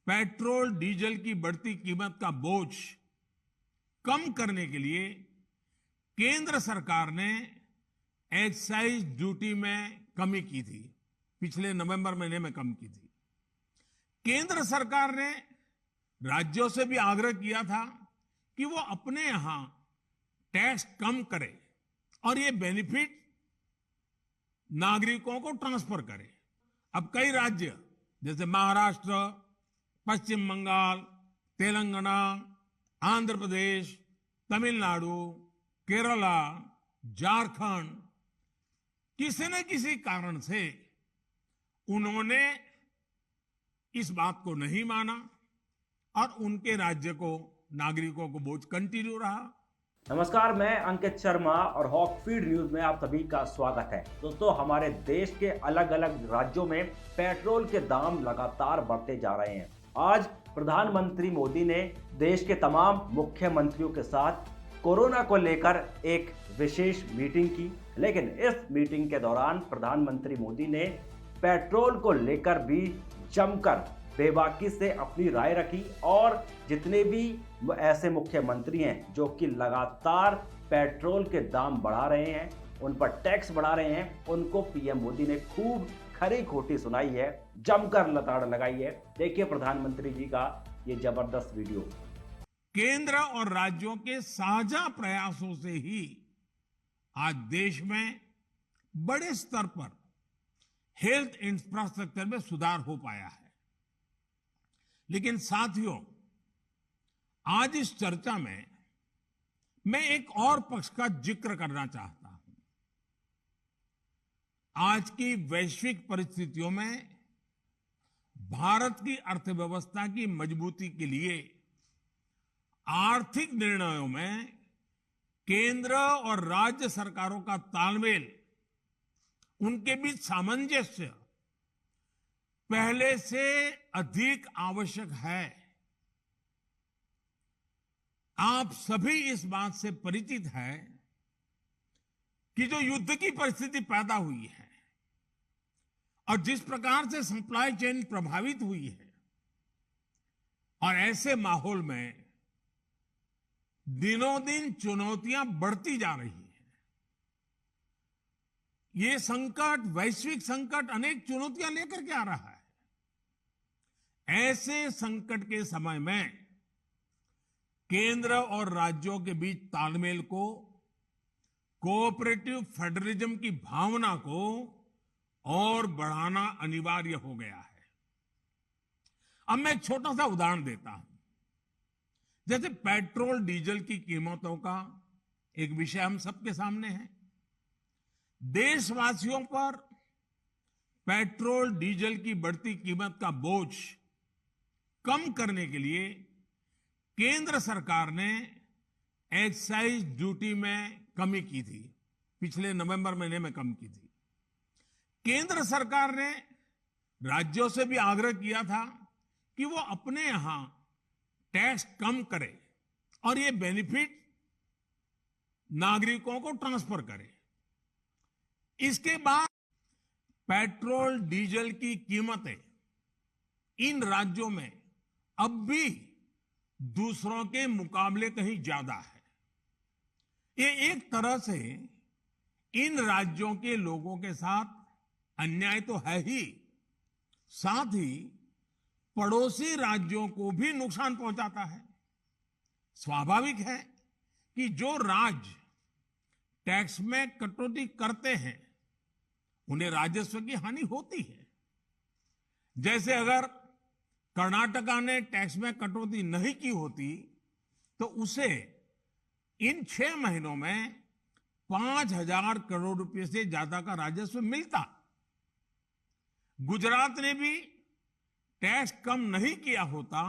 Petrol diesel की बढ़ती कीमत का बोझ कम करने के लिए केंद्र सरकार ने एक्साइज ड्यूटी में कमी की थी। पिछले नवंबर महीने में कम की थी। केंद्र सरकार ने राज्यों से भी आग्रह किया था कि वो अपने यहां टैक्स कम करे और ये बेनिफिट नागरिकों को ट्रांसफर करे। अब कई राज्य जैसे महाराष्ट्र, पश्चिम बंगाल, तेलंगाना, आंध्र प्रदेश, तमिलनाडु, केरला, झारखंड, किसी न किसी कारण से उन्होंने इस बात को नहीं माना और उनके राज्य को नागरिकों को बोझ कंटिन्यू रहा। नमस्कार, मैं अंकित शर्मा और हॉक फीड न्यूज में आप सभी का स्वागत है। दोस्तों, हमारे देश के अलग अलग राज्यों में पेट्रोल के दाम लगातार बढ़ते जा रहे हैं। आज प्रधानमंत्री मोदी ने देश के तमाम मुख्यमंत्रियों के साथ कोरोना को लेकर एक विशेष मीटिंग की, लेकिन इस मीटिंग के दौरान प्रधानमंत्री मोदी ने पेट्रोल को लेकर भी जमकर बेबाकी से अपनी राय रखी और जितने भी ऐसे मुख्यमंत्री हैं जो कि लगातार पेट्रोल के दाम बढ़ा रहे हैं, उन पर टैक्स बढ़ा रहे हैं, उनको पीएम मोदी ने खूब खरी खोटी सुनाई है, जमकर लताड़ लगाई है। देखिए प्रधानमंत्री जी का ये जबरदस्त वीडियो। केंद्र और राज्यों के साझा प्रयासों से ही आज देश में बड़े स्तर पर हेल्थ इंफ्रास्ट्रक्चर में सुधार हो पाया है। लेकिन साथियों, आज इस चर्चा में मैं एक और पक्ष का जिक्र करना चाहता हूं। आज की वैश्विक परिस्थितियों में भारत की अर्थव्यवस्था की मजबूती के लिए आर्थिक निर्णयों में केंद्र और राज्य सरकारों का तालमेल, उनके बीच सामंजस्य पहले से अधिक आवश्यक है। आप सभी इस बात से परिचित हैं कि जो युद्ध की परिस्थिति पैदा हुई है और जिस प्रकार से सप्लाई चेन प्रभावित हुई है, और ऐसे माहौल में दिनों दिन चुनौतियां बढ़ती जा रही हैं। ये संकट, वैश्विक संकट, अनेक चुनौतियां लेकर के आ रहा है। ऐसे संकट के समय में केंद्र और राज्यों के बीच तालमेल को, कोऑपरेटिव फेडरलिज्म की भावना को और बढ़ाना अनिवार्य हो गया है। अब मैं एक छोटा सा उदाहरण देता हूं। जैसे पेट्रोल डीजल की कीमतों का एक विषय हम सबके सामने है। देशवासियों पर पेट्रोल डीजल की बढ़ती कीमत का बोझ कम करने के लिए केंद्र सरकार ने एक्साइज ड्यूटी में कमी की थी। पिछले नवंबर महीने में कम की थी। केंद्र सरकार ने राज्यों से भी आग्रह किया था कि वो अपने यहां टैक्स कम करे और ये बेनिफिट नागरिकों को ट्रांसफर करे। इसके बाद पेट्रोल डीजल की कीमतें इन राज्यों में अब भी दूसरों के मुकाबले कहीं ज्यादा है। ये एक तरह से इन राज्यों के लोगों के साथ अन्याय तो है ही, साथ ही पड़ोसी राज्यों को भी नुकसान पहुंचाता है। स्वाभाविक है कि जो राज्य टैक्स में कटौती करते हैं उन्हें राजस्व की हानि होती है। जैसे अगर कर्नाटका ने टैक्स में कटौती नहीं की होती तो उसे इन 6 महीनों में 5,000 करोड़ रुपए से ज्यादा का राजस्व मिलता। गुजरात ने भी टैक्स कम नहीं किया होता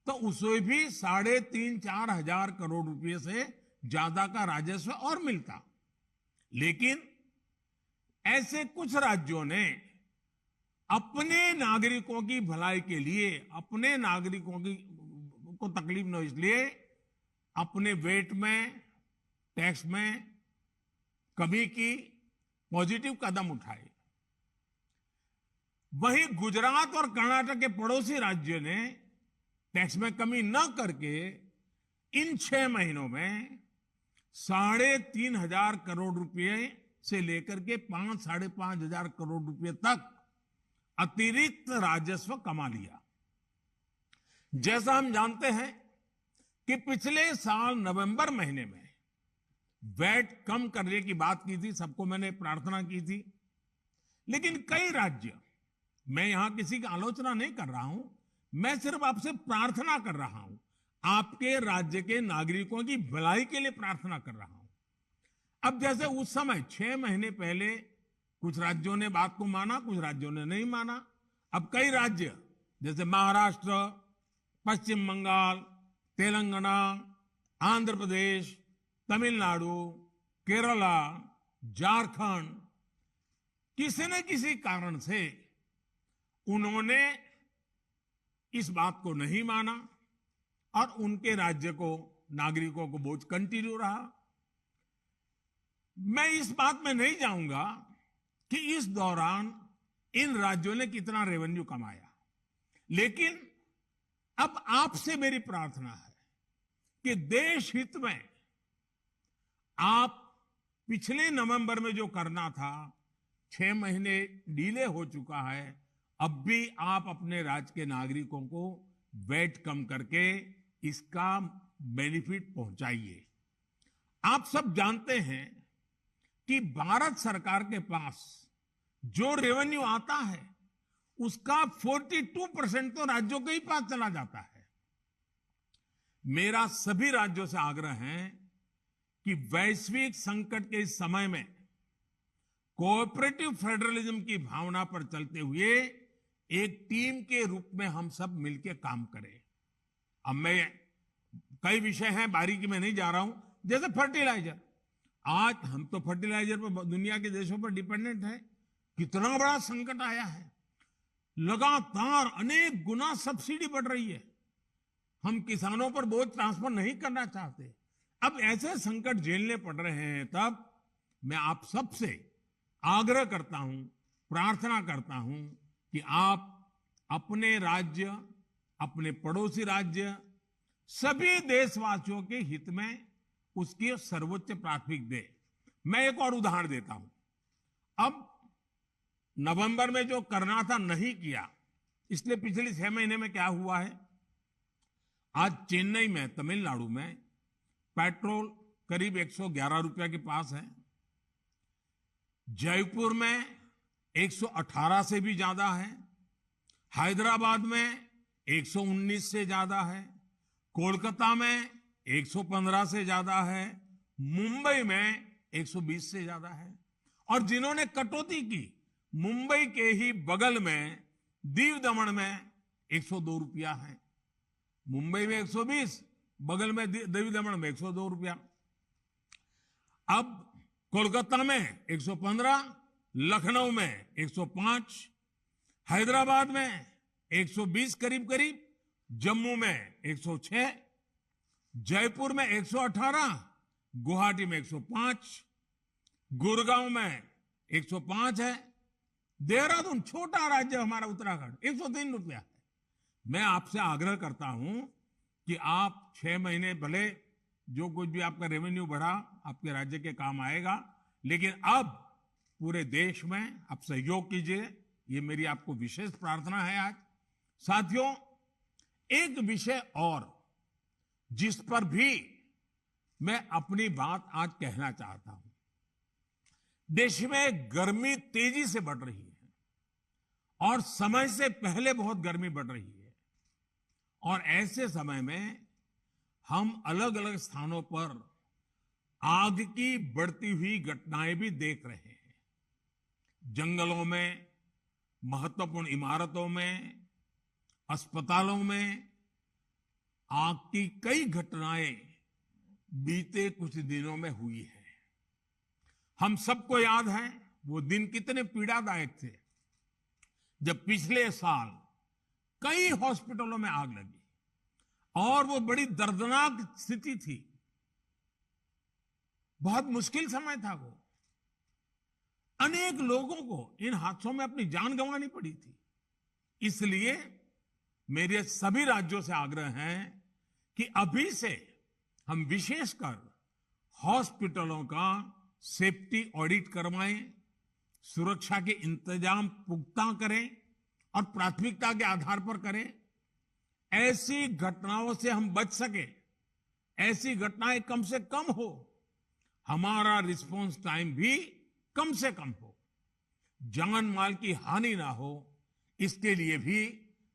तो उसे भी 3,500-4 हजार करोड़ रुपए से ज्यादा का राजस्व और मिलता। लेकिन ऐसे कुछ राज्यों ने अपने नागरिकों की भलाई के लिए, अपने नागरिकों को तकलीफ न हो इसलिए अपने वेट में, टैक्स में कमी की, पॉजिटिव कदम उठाए। वहीं गुजरात और कर्नाटक के पड़ोसी राज्य ने टैक्स में कमी न करके इन 6 महीनों में 3,500 करोड़ रुपए से लेकर के 5,000-5,500 करोड़ रुपए तक अतिरिक्त राजस्व कमा लिया। जैसा हम जानते हैं कि पिछले साल नवंबर महीने में वैट कम करने की बात की थी, सबको मैंने प्रार्थना की थी, लेकिन कई राज्य, मैं यहां किसी की आलोचना नहीं कर रहा हूं, मैं सिर्फ आपसे प्रार्थना कर रहा हूं, आपके राज्य के नागरिकों की भलाई के लिए प्रार्थना कर रहा हूं। अब जैसे उस समय 6 महीने पहले कुछ राज्यों ने बात को माना, कुछ राज्यों ने नहीं माना। अब कई राज्य जैसे महाराष्ट्र, पश्चिम बंगाल, तेलंगाना, आंध्र प्रदेश, तमिलनाडु, केरला, झारखंड, किसी न किसी कारण से उन्होंने इस बात को नहीं माना और उनके राज्य को, नागरिकों को बोझ कंटिन्यू रहा। मैं इस बात में नहीं जाऊंगा कि इस दौरान इन राज्यों ने कितना रेवेन्यू कमाया, लेकिन अब आपसे मेरी प्रार्थना है कि देश हित में आप पिछले नवंबर में जो करना था, 6 महीने डिले हो चुका है, अब भी आप अपने राज्य के नागरिकों को वैट कम करके इसका बेनिफिट पहुंचाइए। आप सब जानते हैं कि भारत सरकार के पास जो रेवेन्यू आता है उसका 42% तो राज्यों के ही पास चला जाता है। मेरा सभी राज्यों से आग्रह है कि वैश्विक संकट के इस समय में कोऑपरेटिव फेडरलिज्म की भावना पर चलते हुए एक टीम के रूप में हम सब मिलकर काम करें। अब मैं कई विषय हैं, बारीकी में नहीं जा रहा हूं, जैसे फर्टिलाइजर। आज हम तो फर्टिलाइजर पर दुनिया के देशों पर डिपेंडेंट है। कितना बड़ा संकट आया है, लगातार अनेक गुना सब्सिडी बढ़ रही है। हम किसानों पर बोझ ट्रांसफर नहीं करना चाहते। अब ऐसे संकट झेलने पड़ रहे हैं, तब मैं आप सबसे आग्रह करता हूं, प्रार्थना करता हूं कि आप अपने राज्य, अपने पड़ोसी राज्य, सभी देशवासियों के हित में उसकी सर्वोच्च प्राथमिकता दे। मैं एक और उदाहरण देता हूं। अब नवंबर में जो करना था नहीं किया, इसलिए पिछले 6 महीने में क्या हुआ है, आज चेन्नई में, तमिलनाडु में पेट्रोल करीब 111 रुपया के पास है। जयपुर में 118 से भी ज्यादा है। हैदराबाद में 119 से ज्यादा है। कोलकाता में 115 से ज्यादा है। मुंबई में 120 से ज्यादा है। और जिन्होंने कटौती की, मुंबई के ही बगल में दीव दमन में 102 रुपया है। मुंबई में 120, बगल में दीव दमन में 102 रुपया। अब कोलकाता में 115, लखनऊ में 105, हैदराबाद में 120 करीब करीब, जम्मू में 106, जयपुर में 118, गुवाहाटी में 105, गुड़गांव में 105 है। देहरादून, छोटा राज्य हमारा उत्तराखंड, 103 रुपया है। मैं आपसे आग्रह करता हूं कि आप 6 महीने भले जो कुछ भी आपका रेवेन्यू बढ़ा आपके राज्य के काम आएगा, लेकिन अब पूरे देश में आप सहयोग कीजिए। ये मेरी आपको विशेष प्रार्थना है। आज साथियों, एक विषय और जिस पर भी मैं अपनी बात आज कहना चाहता हूं। देश में गर्मी तेजी से बढ़ रही है और समय से पहले बहुत गर्मी बढ़ रही है, और ऐसे समय में हम अलग अलग स्थानों पर आग की बढ़ती हुई घटनाएं भी देख रहे हैं। जंगलों में, महत्वपूर्ण इमारतों में, अस्पतालों में आग की कई घटनाएं बीते कुछ दिनों में हुई है। हम सबको याद है वो दिन कितने पीड़ादायक थे जब पिछले साल कई हॉस्पिटलों में आग लगी, और वो बड़ी दर्दनाक स्थिति थी। बहुत मुश्किल समय था वो। अनेक लोगों को इन हादसों में अपनी जान गंवानी पड़ी थी। इसलिए मेरे सभी राज्यों से आग्रह है कि अभी से हम विशेषकर हॉस्पिटलों का सेफ्टी ऑडिट करवाएं, सुरक्षा के इंतजाम पुख्ता करें और प्राथमिकता के आधार पर करें। ऐसी घटनाओं से हम बच सके, ऐसी घटनाएं कम से कम हो, हमारा रिस्पांस टाइम भी कम से कम हो, जान माल की हानि ना हो, इसके लिए भी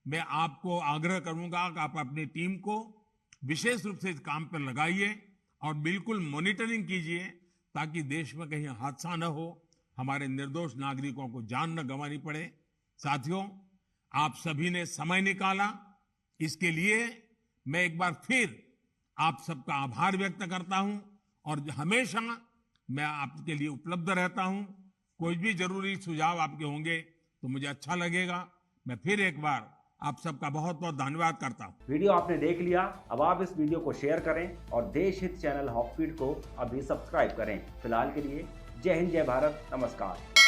मैं आपको आग्रह करूंगा कि आप अपनी टीम को विशेष रूप से इस काम पर लगाइए और बिल्कुल मॉनिटरिंग कीजिए ताकि देश में कहीं हादसा न हो, हमारे निर्दोष नागरिकों को जान न गंवानी पड़े। साथियों, आप सभी ने समय निकाला, इसके लिए मैं एक बार फिर आप सबका आभार व्यक्त करता हूं और हमेशा मैं आपके लिए उपलब्ध रहता हूं। कोई भी जरूरी सुझाव आपके होंगे तो मुझे अच्छा लगेगा। मैं फिर एक बार आप सबका बहुत बहुत धन्यवाद करता हूं। वीडियो आपने देख लिया, अब आप इस वीडियो को शेयर करें और देश हित चैनल हॉकफीड को अभी सब्सक्राइब करें। फिलहाल के लिए जय हिंद, जय भारत, नमस्कार।